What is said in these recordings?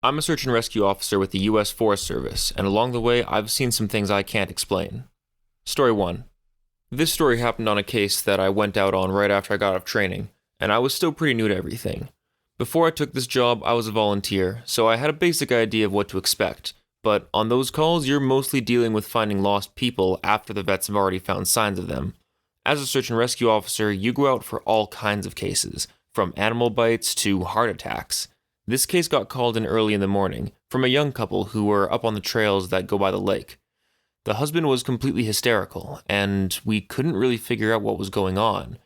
I'm a search and rescue officer with the U.S. Forest Service, and along the way, I've seen some things I can't explain. Story 1. This story happened on a case that I went out on right after I got out of training, and I was still pretty new to everything. Before I took this job, I was a volunteer, so I had a basic idea of what to expect, but on those calls, you're mostly dealing with finding lost people after the vets have already found signs of them. As a search and rescue officer, you go out for all kinds of cases, from animal bites to heart attacks. This case got called in early in the morning from a young couple who were up on the trails that go by the lake. The husband was completely hysterical, and we couldn't really figure out what was going on.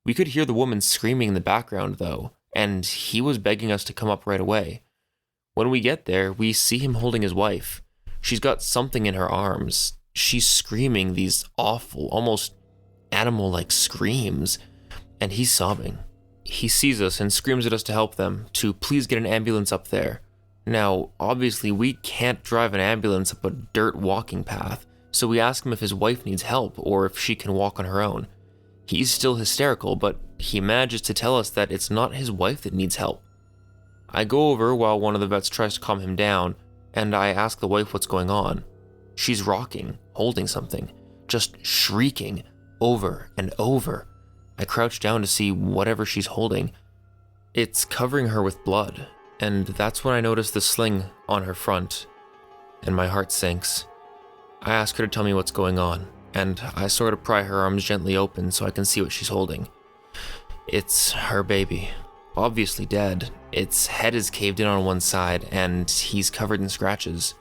We could hear the woman screaming in the background, though, and he was begging us to come up right away. When we get there, we see him holding his wife. She's got something in her arms. She's screaming these awful, almost animal-like screams, and he's sobbing. He sees us and screams at us to help them, to please get an ambulance up there. Now, obviously, we can't drive an ambulance up a dirt walking path, so we ask him if his wife needs help or if she can walk on her own. He's still hysterical, but he manages to tell us that it's not his wife that needs help. I go over while one of the vets tries to calm him down, and I ask the wife what's going on. She's rocking, holding something, just shrieking over and over. I crouch down to see whatever she's holding. It's covering her with blood, and that's when I notice the sling on her front, and my heart sinks. I ask her to tell me what's going on, and I sort of pry her arms gently open so I can see what she's holding. It's her baby, obviously dead. Its head is caved in on one side, and he's covered in scratches.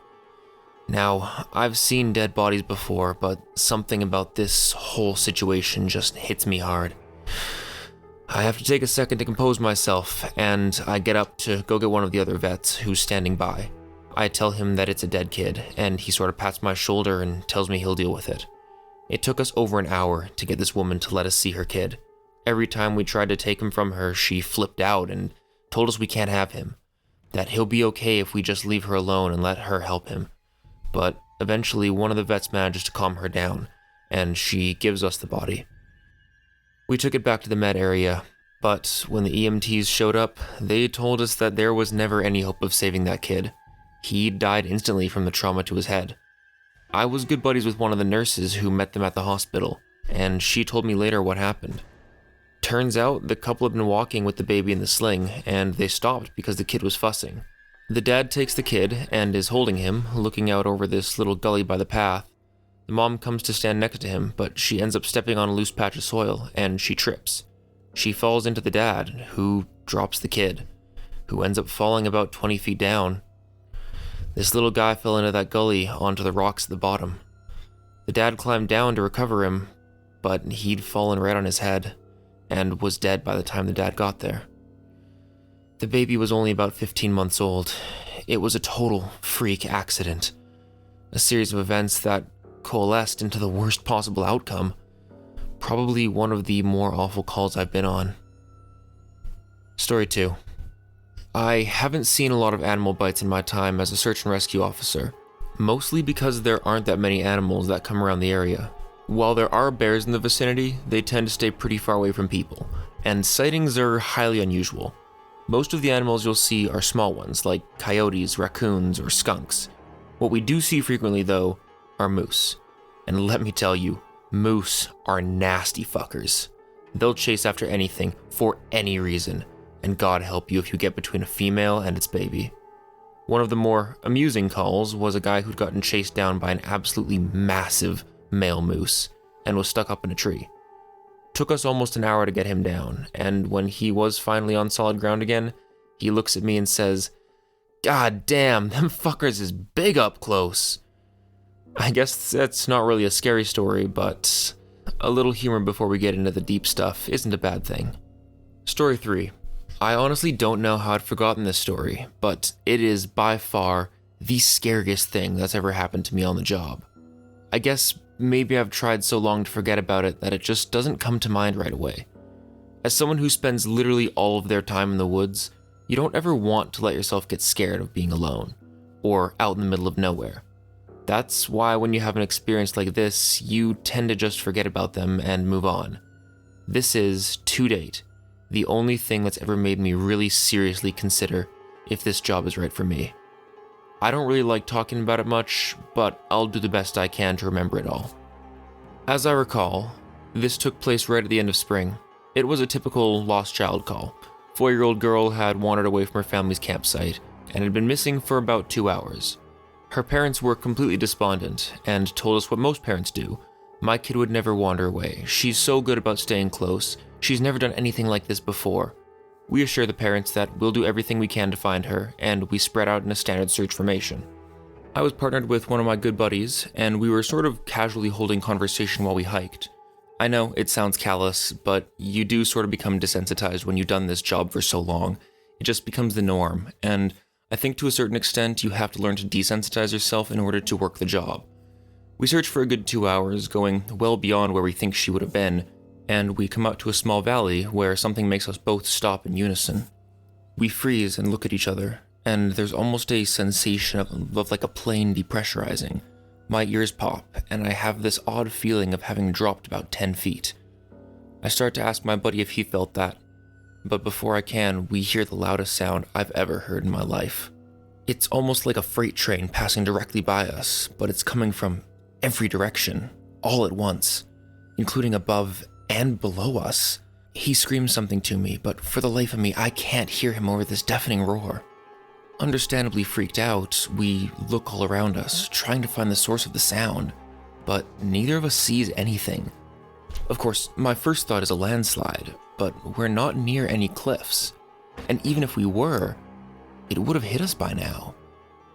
Now, I've seen dead bodies before, but something about this whole situation just hits me hard. I have to take a second to compose myself, and I get up to go get one of the other vets who's standing by. I tell him that it's a dead kid, and he sort of pats my shoulder and tells me he'll deal with it. It took us over an hour to get this woman to let us see her kid. Every time we tried to take him from her, she flipped out and told us we can't have him, that he'll be okay if we just leave her alone and let her help him. But eventually one of the vets manages to calm her down, and she gives us the body. We took it back to the med area, but when the EMTs showed up, they told us that there was never any hope of saving that kid. He died instantly from the trauma to his head. I was good buddies with one of the nurses who met them at the hospital, and she told me later what happened. Turns out the couple had been walking with the baby in the sling, and they stopped because the kid was fussing. The dad takes the kid and is holding him, looking out over this little gully by the path. The mom comes to stand next to him, but she ends up stepping on a loose patch of soil, and she trips. She falls into the dad, who drops the kid, who ends up falling about 20 feet down. This little guy fell into that gully onto the rocks at the bottom. The dad climbed down to recover him, but he'd fallen right on his head, and was dead by the time the dad got there. The baby was only about 15 months old. It was a total freak accident. A series of events that coalesced into the worst possible outcome. Probably one of the more awful calls I've been on. Story 2. I haven't seen a lot of animal bites in my time as a search and rescue officer, mostly because there aren't that many animals that come around the area. While there are bears in the vicinity, they tend to stay pretty far away from people, and sightings are highly unusual. Most of the animals you'll see are small ones, like coyotes, raccoons, or skunks. What we do see frequently, though, are moose. And let me tell you, moose are nasty fuckers. They'll chase after anything, for any reason, and God help you if you get between a female and its baby. One of the more amusing calls was a guy who'd gotten chased down by an absolutely massive male moose, and was stuck up in a tree. Took us almost an hour to get him down, and when he was finally on solid ground again, he looks at me and says, "God damn, them fuckers is big up close." I guess that's not really a scary story, but a little humor before we get into the deep stuff isn't a bad thing. Story 3. I honestly don't know how I'd forgotten this story, but it is by far the scariest thing that's ever happened to me on the job. I guess maybe I've tried so long to forget about it that it just doesn't come to mind right away. As someone who spends literally all of their time in the woods, you don't ever want to let yourself get scared of being alone, or out in the middle of nowhere. That's why when you have an experience like this, you tend to just forget about them and move on. This is, to date, the only thing that's ever made me really seriously consider if this job is right for me. I don't really like talking about it much, but I'll do the best I can to remember it all. As I recall, this took place right at the end of spring. It was a typical lost child call. 4-year-old girl had wandered away from her family's campsite and had been missing for about 2 hours. Her parents were completely despondent and told us what most parents do. My kid would never wander away. She's so good about staying close. She's never done anything like this before. We assure the parents that we'll do everything we can to find her, and we spread out in a standard search formation. I was partnered with one of my good buddies, and we were sort of casually holding conversation while we hiked. I know it sounds callous, but you do sort of become desensitized when you've done this job for so long. It just becomes the norm, and I think to a certain extent you have to learn to desensitize yourself in order to work the job. We search for a good 2 hours, going well beyond where we think she would have been, and we come out to a small valley where something makes us both stop in unison. We freeze and look at each other, and there's almost a sensation of like a plane depressurizing. My ears pop, and I have this odd feeling of having dropped about 10 feet. I start to ask my buddy if he felt that, but before I can, we hear the loudest sound I've ever heard in my life. It's almost like a freight train passing directly by us, but it's coming from every direction, all at once, including above and below us. He screams something to me, but for the life of me, I can't hear him over this deafening roar. Understandably freaked out, we look all around us, trying to find the source of the sound, but neither of us sees anything. Of course, my first thought is a landslide, but we're not near any cliffs, and even if we were, it would have hit us by now.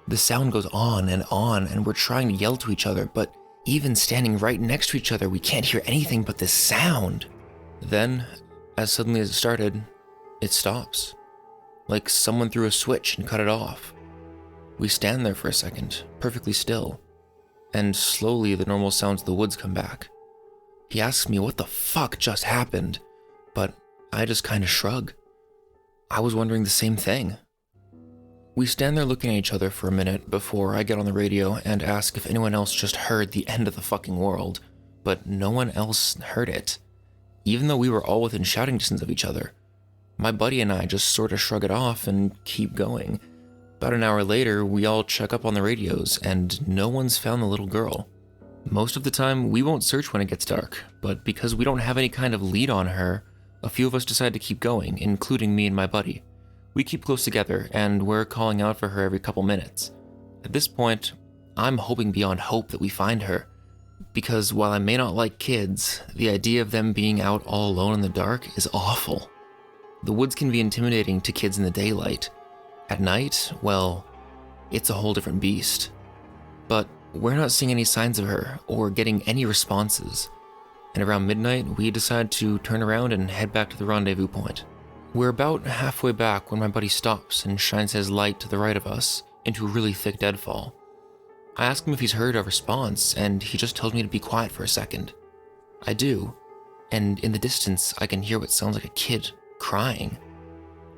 The sound goes on, and we're trying to yell to each other, but even standing right next to each other, we can't hear anything but this sound. Then, as suddenly as it started, it stops. Like someone threw a switch and cut it off. We stand there for a second, perfectly still, and slowly the normal sounds of the woods come back. He asks me what the fuck just happened, but I just kind of shrug. I was wondering the same thing. We stand there looking at each other for a minute before I get on the radio and ask if anyone else just heard the end of the fucking world, but no one else heard it, even though we were all within shouting distance of each other. My buddy and I just sort of shrug it off and keep going. About an hour later, we all check up on the radios, and no one's found the little girl. Most of the time, we won't search when it gets dark, but because we don't have any kind of lead on her, a few of us decide to keep going, including me and my buddy. We keep close together, and we're calling out for her every couple minutes. At this point, I'm hoping beyond hope that we find her, because while I may not like kids, the idea of them being out all alone in the dark is awful. The woods can be intimidating to kids in the daylight. At night, well, it's a whole different beast. But we're not seeing any signs of her or getting any responses. And around midnight, we decide to turn around and head back to the rendezvous point. We're about halfway back when my buddy stops and shines his light to the right of us into a really thick deadfall. I ask him if he's heard our response, and he just tells me to be quiet for a second. I do, and in the distance, I can hear what sounds like a kid crying.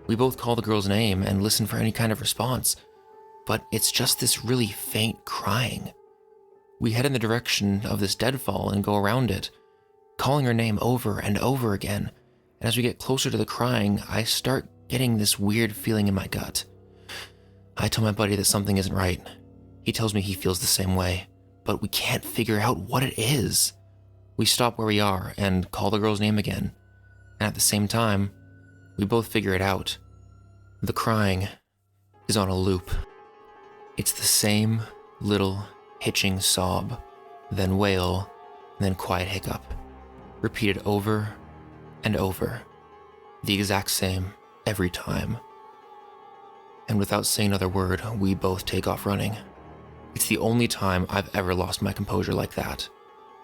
We both call the girl's name and listen for any kind of response, but it's just this really faint crying. We head in the direction of this deadfall and go around it, calling her name over and over again, and as we get closer to the crying, I start getting this weird feeling in my gut. I tell my buddy that something isn't right. He tells me he feels the same way, but we can't figure out what it is. We stop where we are and call the girl's name again, and at the same time, we both figure it out. The crying is on a loop. It's the same little hitching sob, then wail, then quiet hiccup, repeated over and over, the exact same every time. And without saying another word, we both take off running. It's the only time I've ever lost my composure like that,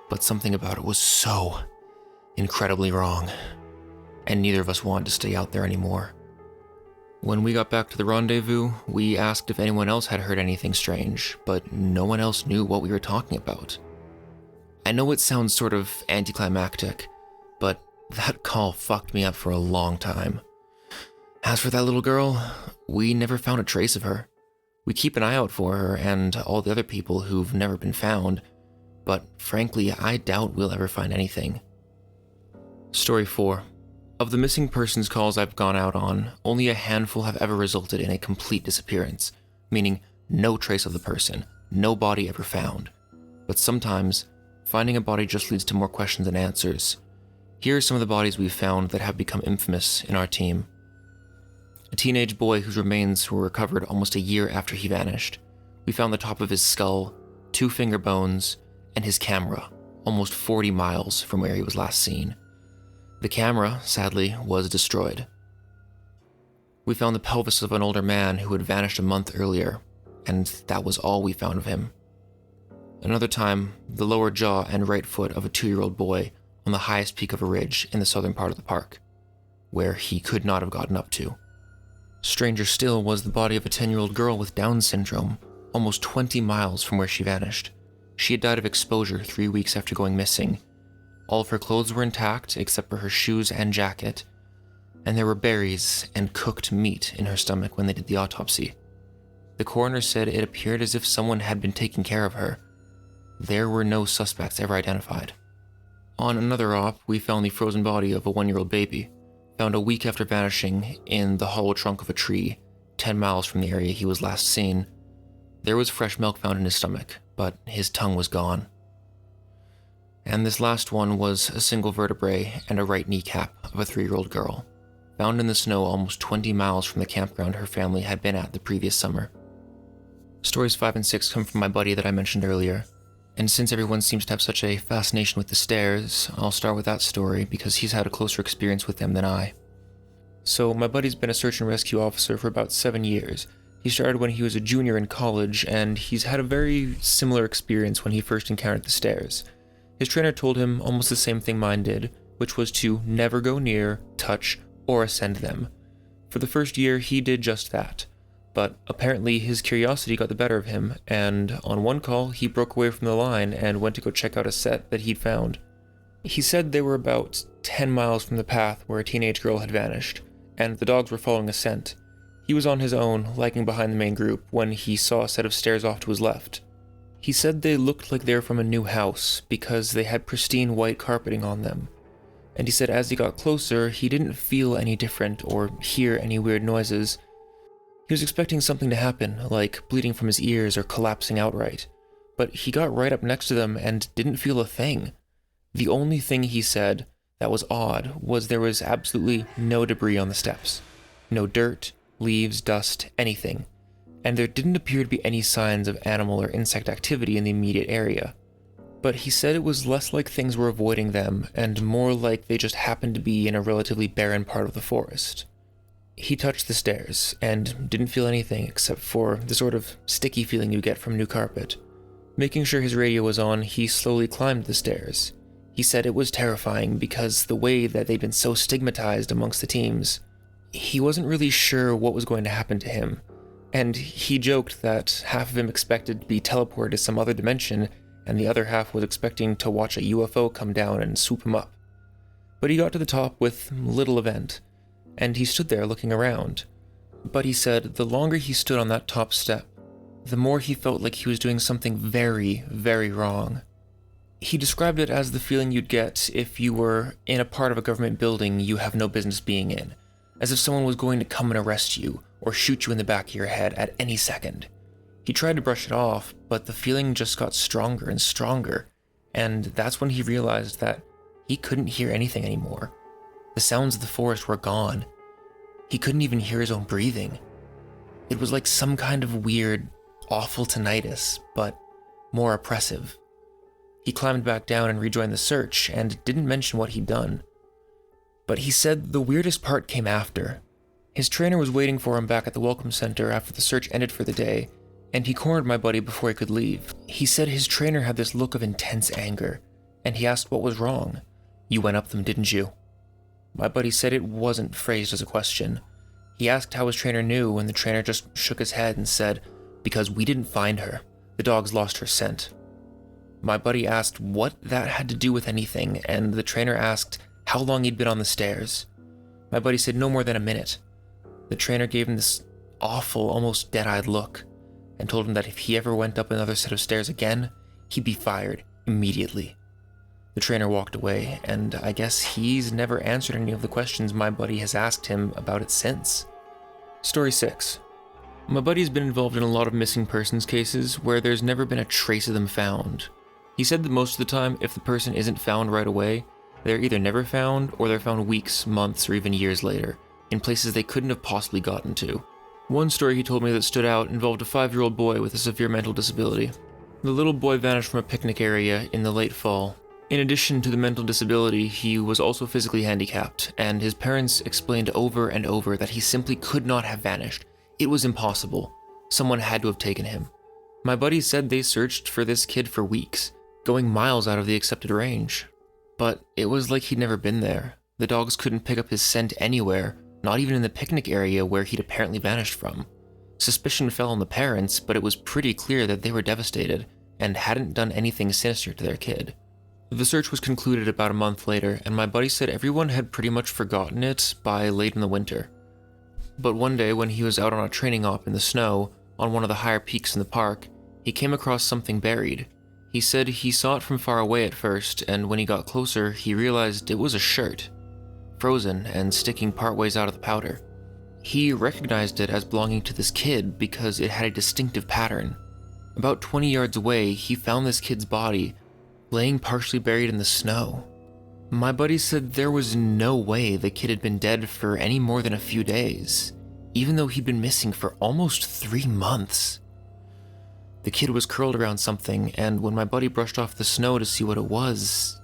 but something about it was so incredibly wrong, and neither of us wanted to stay out there anymore. When we got back to the rendezvous, we asked if anyone else had heard anything strange, but no one else knew what we were talking about. I know it sounds sort of anticlimactic, but that call fucked me up for a long time. As for that little girl, we never found a trace of her. We keep an eye out for her and all the other people who've never been found, but frankly, I doubt we'll ever find anything. Story 4. Of the missing persons calls I've gone out on, only a handful have ever resulted in a complete disappearance, meaning No trace of the person, no body ever found. But sometimes, finding a body just leads to more questions than answers. Here are some of the bodies we've found that have become infamous in our team. A teenage boy whose remains were recovered almost a year after he vanished. We found the top of his skull, 2 finger bones, and his camera, almost 40 miles from where he was last seen. The camera, sadly, was destroyed. We found the pelvis of an older man who had vanished a month earlier, and that was all we found of him. Another time, the lower jaw and right foot of a 2-year-old boy on the highest peak of a ridge in the southern part of the park, where he could not have gotten up to. Stranger still was the body of a 10-year-old girl with Down syndrome, almost 20 miles from where she vanished. She had died of exposure 3 weeks after going missing. All of her clothes were intact except for her shoes and jacket, and there were berries and cooked meat in her stomach when they did the autopsy. The coroner said it appeared as if someone had been taking care of her. There were no suspects ever identified. On another op, we found the frozen body of a 1-year-old baby, found a week after vanishing in the hollow trunk of a tree, 10 miles from the area he was last seen. There was fresh milk found in his stomach, but his tongue was gone. And this last one was a single vertebrae and a right kneecap of a 3-year-old girl, found in the snow almost 20 miles from the campground her family had been at the previous summer. Stories 5 and 6 come from my buddy that I mentioned earlier. And since everyone seems to have such a fascination with the stairs, I'll start with that story because he's had a closer experience with them than I. So my buddy's been a search and rescue officer for about 7 years. He started when he was a junior in college, and he's had a very similar experience when he first encountered the stairs. His trainer told him almost the same thing mine did, which was to never go near, touch, or ascend them. For the first year, he did just that. But apparently his curiosity got the better of him, and on one call, he broke away from the line and went to go check out a set that he'd found. He said they were about 10 miles from the path where a teenage girl had vanished, and the dogs were following a scent. He was on his own, lagging behind the main group, when he saw a set of stairs off to his left. He said they looked like they were from a new house because they had pristine white carpeting on them. And he said as he got closer, he didn't feel any different or hear any weird noises. He was expecting something to happen, like bleeding from his ears or collapsing outright, but he got right up next to them and didn't feel a thing. The only thing he said that was odd was there was absolutely no debris on the steps. No dirt, leaves, dust, anything. And there didn't appear to be any signs of animal or insect activity in the immediate area. But he said it was less like things were avoiding them and more like they just happened to be in a relatively barren part of the forest. He touched the stairs, and didn't feel anything except for the sort of sticky feeling you get from new carpet. Making sure his radio was on, he slowly climbed the stairs. He said it was terrifying because the way that they'd been so stigmatized amongst the teams, he wasn't really sure what was going to happen to him, and he joked that half of him expected to be teleported to some other dimension, and the other half was expecting to watch a UFO come down and swoop him up. But he got to the top with little event, and he stood there looking around. But he said the longer he stood on that top step, the more he felt like he was doing something very, very wrong. He described it as the feeling you'd get if you were in a part of a government building you have no business being in, as if someone was going to come and arrest you or shoot you in the back of your head at any second. He tried to brush it off, but the feeling just got stronger and stronger, and that's when he realized that he couldn't hear anything anymore. The sounds of the forest were gone. He couldn't even hear his own breathing. It was like some kind of weird, awful tinnitus, but more oppressive. He climbed back down and rejoined the search, and didn't mention what he'd done. But he said the weirdest part came after. His trainer was waiting for him back at the welcome center after the search ended for the day, and he cornered my buddy before he could leave. He said his trainer had this look of intense anger, and he asked what was wrong. "You went up them, didn't you?" My buddy said it wasn't phrased as a question. He asked how his trainer knew, and the trainer just shook his head and said, "Because we didn't find her. The dogs lost her scent." My buddy asked what that had to do with anything, and the trainer asked how long he'd been on the stairs. My buddy said no more than a minute. The trainer gave him this awful, almost dead-eyed look, and told him that if he ever went up another set of stairs again, he'd be fired immediately. The trainer walked away, and I guess he's never answered any of the questions my buddy has asked him about it since. Story 6. My buddy's been involved in a lot of missing persons cases where there's never been a trace of them found. He said that most of the time, if the person isn't found right away, they're either never found or they're found weeks, months, or even years later, in places they couldn't have possibly gotten to. One story he told me that stood out involved a 5-year-old boy with a severe mental disability. The little boy vanished from a picnic area in the late fall. In addition to the mental disability, he was also physically handicapped, and his parents explained over and over that he simply could not have vanished. It was impossible. Someone had to have taken him. My buddy said they searched for this kid for weeks, going miles out of the accepted range. But it was like he'd never been there. The dogs couldn't pick up his scent anywhere, not even in the picnic area where he'd apparently vanished from. Suspicion fell on the parents, but it was pretty clear that they were devastated and hadn't done anything sinister to their kid. The search was concluded about a month later, and my buddy said everyone had pretty much forgotten it by late in the winter. But one day when he was out on a training op in the snow, on one of the higher peaks in the park, he came across something buried. He said he saw it from far away at first, and when he got closer, he realized it was a shirt, frozen and sticking partways out of the powder. He recognized it as belonging to this kid because it had a distinctive pattern. About 20 yards away, he found this kid's body, laying partially buried in the snow. My buddy said there was no way the kid had been dead for any more than a few days, even though he'd been missing for almost 3 months. The kid was curled around something, and when my buddy brushed off the snow to see what it was,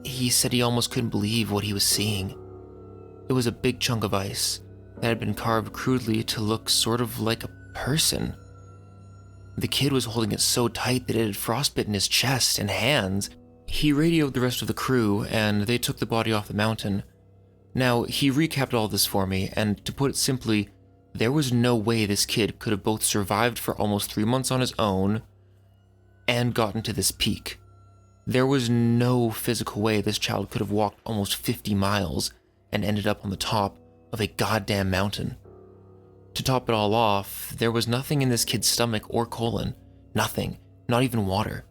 he said he almost couldn't believe what he was seeing. It was a big chunk of ice that had been carved crudely to look sort of like a person. The kid was holding it so tight that it had frostbitten his chest and hands. He radioed the rest of the crew, and they took the body off the mountain. Now, he recapped all this for me, and to put it simply, there was no way this kid could have both survived for almost 3 months on his own and gotten to this peak. There was no physical way this child could have walked almost 50 miles and ended up on the top of a goddamn mountain. To top it all off, there was nothing in this kid's stomach or colon. Nothing. Not even water.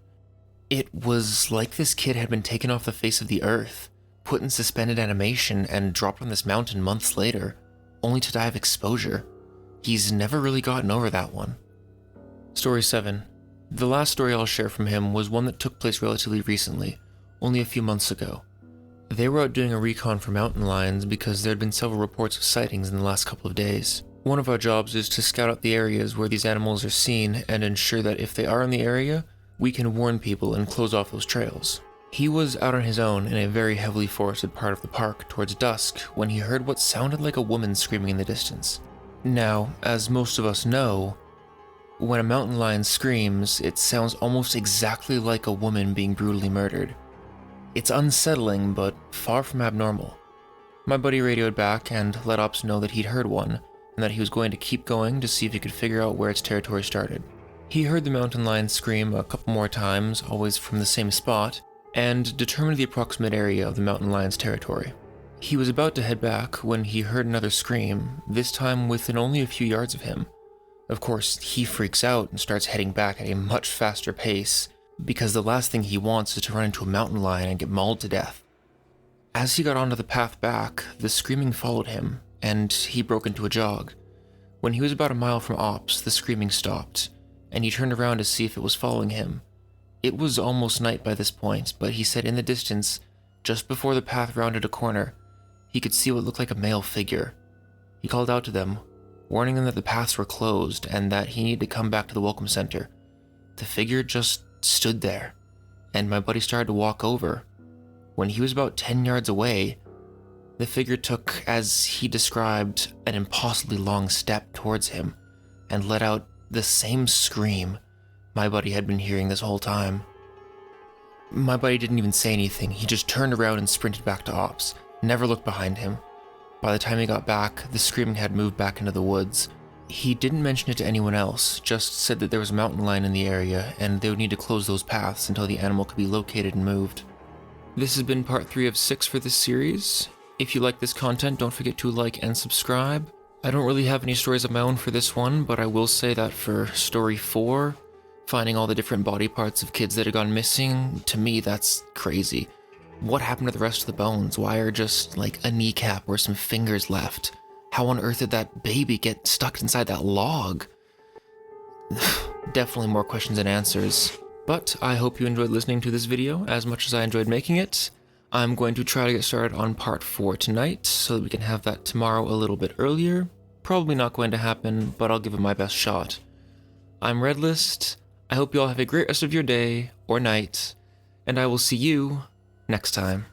It was like this kid had been taken off the face of the earth, put in suspended animation, and dropped on this mountain months later, only to die of exposure. He's never really gotten over that one. Story 7. The last story I'll share from him was one that took place relatively recently, only a few months ago. They were out doing a recon for mountain lions because there had been several reports of sightings in the last couple of days. One of our jobs is to scout out the areas where these animals are seen and ensure that if they are in the area, we can warn people and close off those trails. He was out on his own in a very heavily forested part of the park towards dusk when he heard what sounded like a woman screaming in the distance. Now, as most of us know, when a mountain lion screams, it sounds almost exactly like a woman being brutally murdered. It's unsettling, but far from abnormal. My buddy radioed back and let ops know that he'd heard one, and that he was going to keep going to see if he could figure out where its territory started. He heard the mountain lion scream a couple more times, always from the same spot, and determined the approximate area of the mountain lion's territory. He was about to head back when he heard another scream, this time within only a few yards of him. Of course, he freaks out and starts heading back at a much faster pace, because the last thing he wants is to run into a mountain lion and get mauled to death. As he got onto the path back, the screaming followed him, and he broke into a jog. When he was about a mile from ops, the screaming stopped, and he turned around to see if it was following him. It was almost night by this point, but he said in the distance, just before the path rounded a corner, he could see what looked like a male figure. He called out to them, warning them that the paths were closed and that he needed to come back to the welcome center. The figure just stood there, and my buddy started to walk over. When he was about 10 yards away, the figure took, as he described, an impossibly long step towards him and let out the same scream my buddy had been hearing this whole time. My buddy didn't even say anything. He just turned around and sprinted back to ops, never looked behind him. By the time he got back, the screaming had moved back into the woods. He didn't mention it to anyone else, just said that there was a mountain lion in the area and they would need to close those paths until the animal could be located and moved. This has been part 3 of 6 for this series. If you like this content, don't forget to like and subscribe. I don't really have any stories of my own for this one, but I will say that for story 4, finding all the different body parts of kids that had gone missing, to me that's crazy. What happened to the rest of the bones? Why are just like a kneecap or some fingers left? How on earth did that baby get stuck inside that log? definitely more questions than answers. But I hope you enjoyed listening to this video as much as I enjoyed making it. I'm going to try to get started on part 4 tonight, so that we can have that tomorrow a little bit earlier. Probably not going to happen, but I'll give it my best shot. I'm ReddList. I hope you all have a great rest of your day, or night, and I will see you next time.